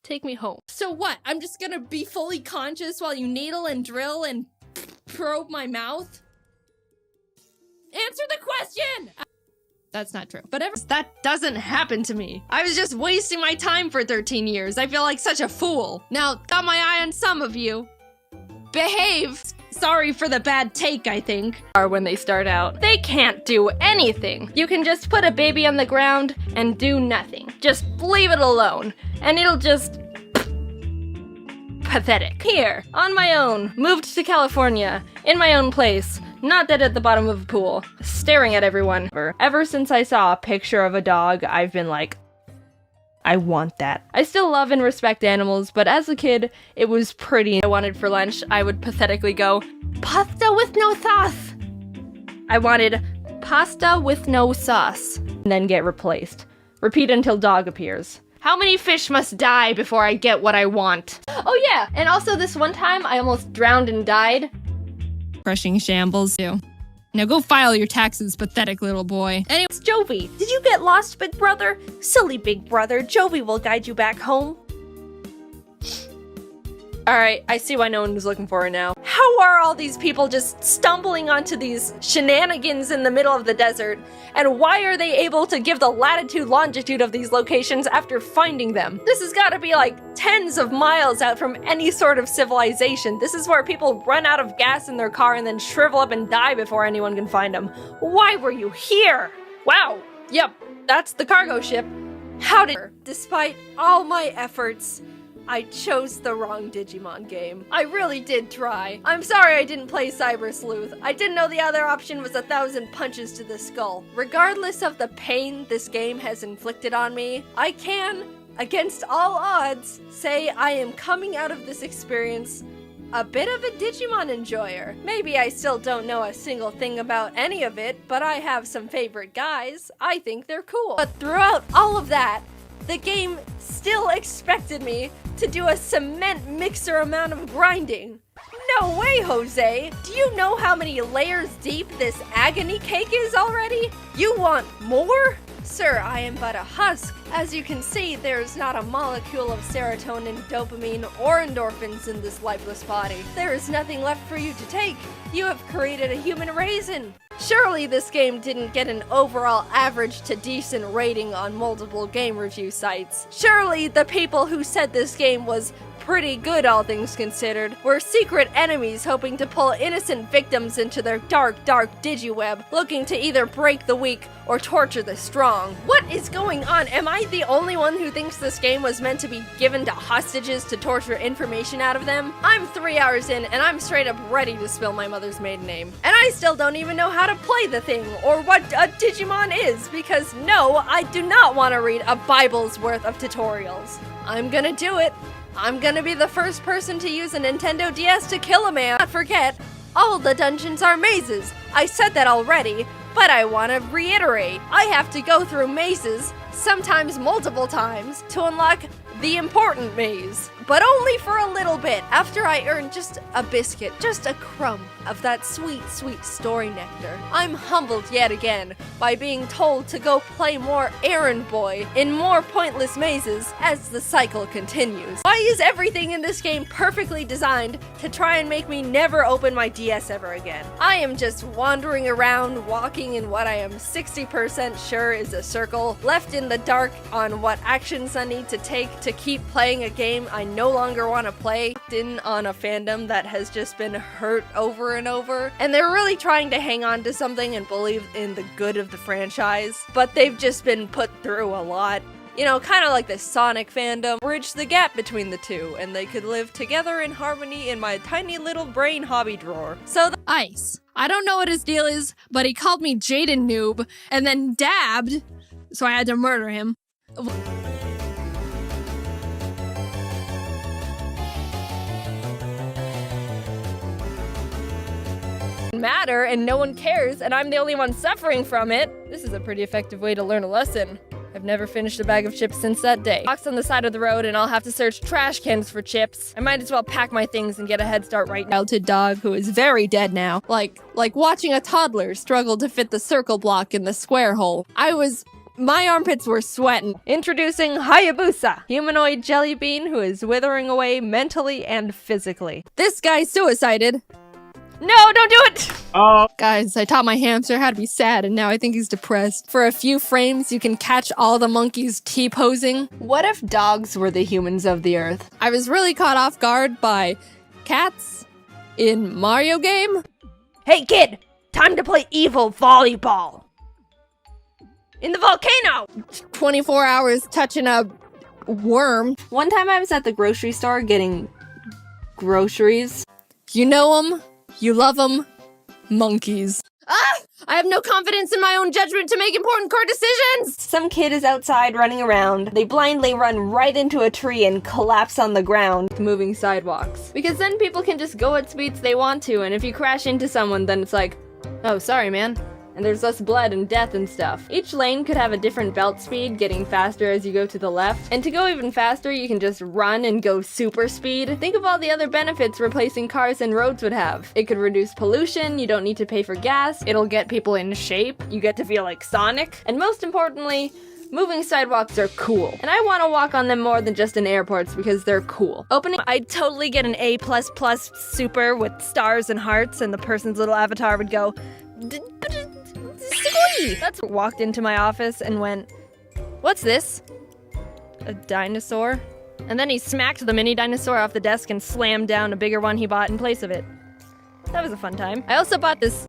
Take me home. So what? I'm just gonna be fully conscious while you needle and drill and probe my mouth? Answer the question! That's not true. But that doesn't happen to me. I was just wasting my time for 13 years. I feel like such a fool. Now, got my eye on some of you. Behave! Sorry for the bad take, I think. Or when they start out. They can't do anything. You can just put a baby on the ground and do nothing. Just leave it alone. And it'll just... pathetic. Here, on my own, moved to California, in my own place. Not dead at the bottom of a pool, staring at everyone. Ever since I saw a picture of a dog, I've been like, I want that. I still love and respect animals, but as a kid, it was pretty. I wanted for lunch, I would pathetically go, pasta with no sauce. I wanted pasta with no sauce, and then get replaced. Repeat until dog appears. How many fish must die before I get what I want? Oh yeah, and also this one time, I almost drowned and died. Crushing shambles, too. Now go file your taxes, pathetic little boy. Anyways, Jovi, did you get lost, big brother? Silly big brother, Jovi will guide you back home. Alright, I see why no one was looking for her now. How are all these people just stumbling onto these shenanigans in the middle of the desert? And why are they able to give the latitude, longitude of these locations after finding them? This has got to be like tens of miles out from any sort of civilization. This is where people run out of gas in their car and then shrivel up and die before anyone can find them. Why were you here? Wow, yep, that's the cargo ship. How did... Despite all my efforts, I chose the wrong Digimon game. I really did try. I'm sorry I didn't play Cyber Sleuth. I didn't know the other option was 1,000 punches to the skull. Regardless of the pain this game has inflicted on me, I can, against all odds, say I am coming out of this experience a bit of a Digimon enjoyer. Maybe I still don't know a single thing about any of it, but I have some favorite guys. I think they're cool. But throughout all of that, the game still expected me to do a cement mixer amount of grinding. No way, Jose! Do you know how many layers deep this agony cake is already? You want more? Sir, I am but a husk. As you can see, there's not a molecule of serotonin, dopamine, or endorphins in this lifeless body. There is nothing left for you to take. You have created a human raisin. Surely this game didn't get an overall average to decent rating on multiple game review sites. Surely the people who said this game was pretty good, all things considered, were secret enemies hoping to pull innocent victims into their dark, dark digiweb, looking to either break the weak or torture the strong. What is going on? Am I the only one who thinks this game was meant to be given to hostages to torture information out of them? I'm 3 hours in and I'm straight up ready to spill my mother's maiden name. And I still don't even know how to play the thing or what a Digimon is, because no, I do not want to read a Bible's worth of tutorials. I'm gonna do it. I'm gonna be the first person to use a Nintendo DS to kill a man. Not forget, all the dungeons are mazes. I said that already, but I want to reiterate. I have to go through mazes, sometimes multiple times, to unlock the important maze. But only for a little bit, after I earn just a biscuit, just a crumb of that sweet, sweet story nectar. I'm humbled yet again by being told to go play more errand boy in more pointless mazes as the cycle continues. Why is everything in this game perfectly designed to try and make me never open my DS ever again? I am just wandering around, walking in what I am 60% sure is a circle, left in the dark on what actions I need to take to keep playing a game I no longer want to play, in on a fandom that has just been hurt over and over, and they're really trying to hang on to something and believe in the good of the franchise, but they've just been put through a lot. You know, kind of like the Sonic fandom, bridge the gap between the two, and they could live together in harmony in my tiny little brain hobby drawer. So Ice. I don't know what his deal is, but he called me Jaden Noob, and then dabbed, so I had to murder him. Matter and no one cares and I'm the only one suffering from it. This is a pretty effective way to learn a lesson. I've never finished a bag of chips since that day. Box on the side of the road and I'll have to search trash cans for chips. I might as well pack my things and get a head start right now. To dog who is very dead now. Like watching a toddler struggle to fit the circle block in the square hole. I was My armpits were sweating. Introducing Hayabusa, humanoid jelly bean who is withering away mentally and physically. This guy suicided. No, don't do it! Guys, I taught my hamster how to be sad, and now I think he's depressed. For a few frames, you can catch all the monkeys T-posing. What if dogs were the humans of the earth? I was really caught off guard by cats in Mario game. Hey kid, time to play evil volleyball. In the volcano! 24 hours touching a worm. One time I was at the grocery store getting groceries. You know them, you love them, monkeys. Ah! I have no confidence in my own judgment to make important car decisions! Some kid is outside running around. They blindly run right into a tree and collapse on the ground. Moving sidewalks. Because then people can just go at speeds they want to, and if you crash into someone, then it's like, oh, sorry, man. And there's less blood and death and stuff. Each lane could have a different belt speed, getting faster as you go to the left. And to go even faster, you can just run and go super speed. Think of all the other benefits replacing cars and roads would have. It could reduce pollution, you don't need to pay for gas, it'll get people in shape, you get to feel like Sonic. And most importantly, moving sidewalks are cool. And I want to walk on them more than just in airports because they're cool. I'd totally get an A++ super with stars and hearts, and the person's little avatar would go, That's walked into my office and went, what's this? A dinosaur? And then he smacked the mini dinosaur off the desk and slammed down a bigger one he bought in place of it. That was a fun time. I also bought this